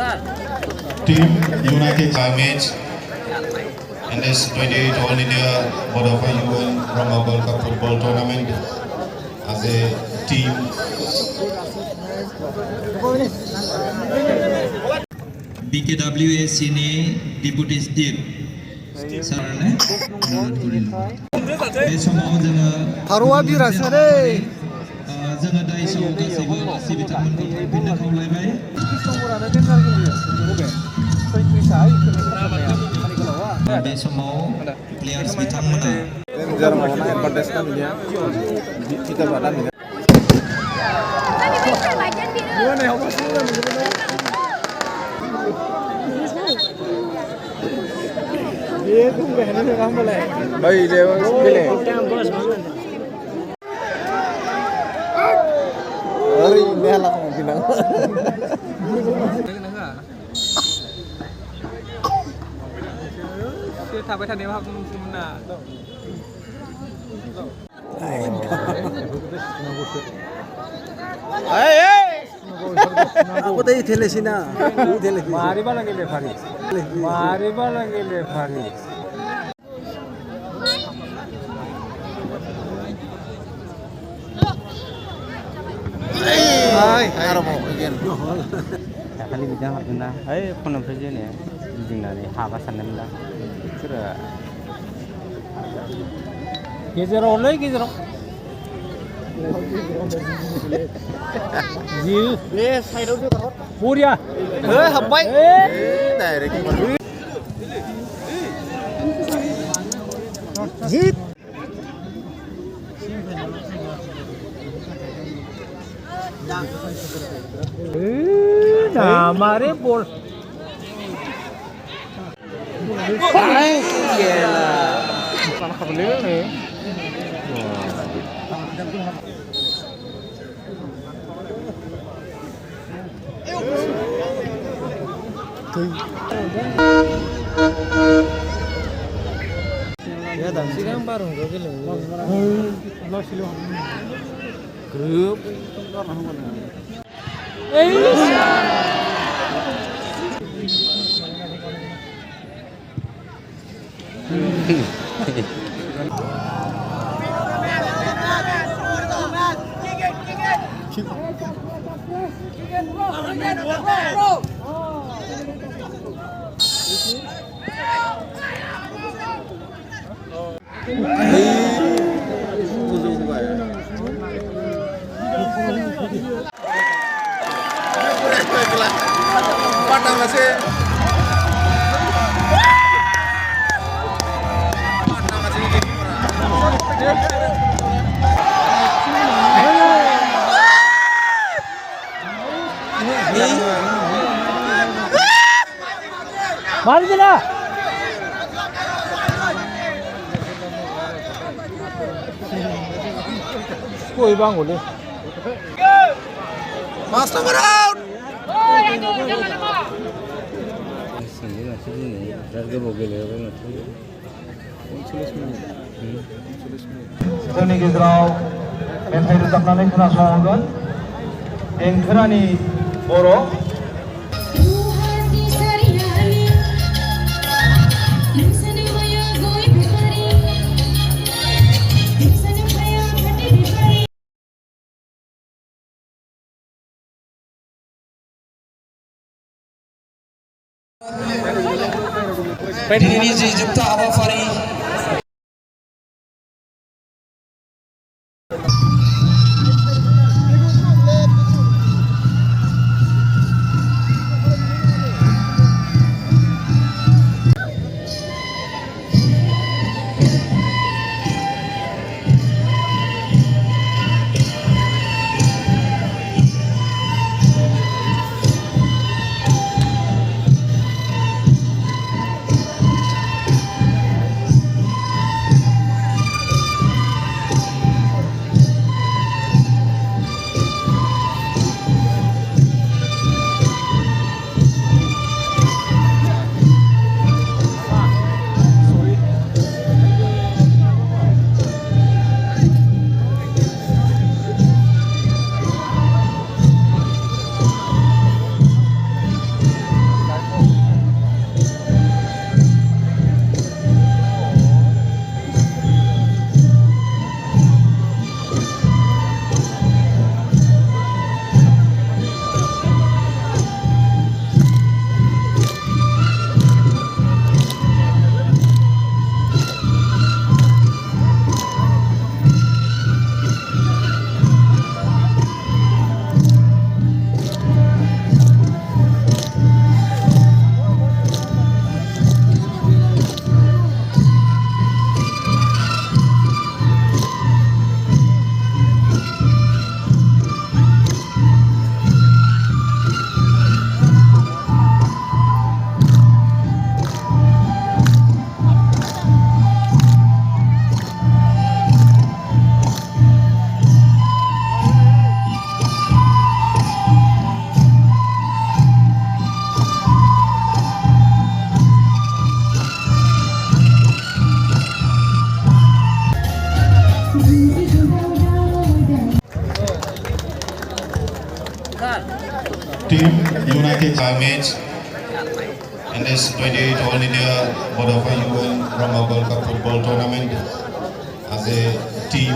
Team United match in this 28 All India Bodofa UN Brahma World Cup football tournament as a team. BKWS ini Deputy Steve Sarane besok जोङो Haruwa birasa deh. जोङो दाइसआव गासै बिथांमोनखौ थांफिननो खावलायबाय बे समाव players बिथांमोना थाबाय थानायाव हाबदोंमोन ना Aku tadi telesina. Mari ba lagi lefari. Mari ba lagi lefari. Hai, harap mau again. Kali bidang harusnya. Hai, konon saja nih. Bidang dari haba sana mula. Kira. Gezer oleh gezer. Jiu. Yes, hai đâu được rồi. Puria. Hợp bay. Này đấy cái con. Hit. Nah, mari bol. Hai, gila. Sama kabel nih. Ya dah. Siang baru nggak gila. Lo silo. Grup. Patang masih. Mari kita. Koi bang boleh. Master out. जोंनि गेजेराव मेथाइ रोजाबनानै खोनासंगोन देंखोरानि बर' दिनैनि जि जोबथा हाबाफारि team united match in this 28 All India Bodofa UN Brahma World Cup football tournament as a team.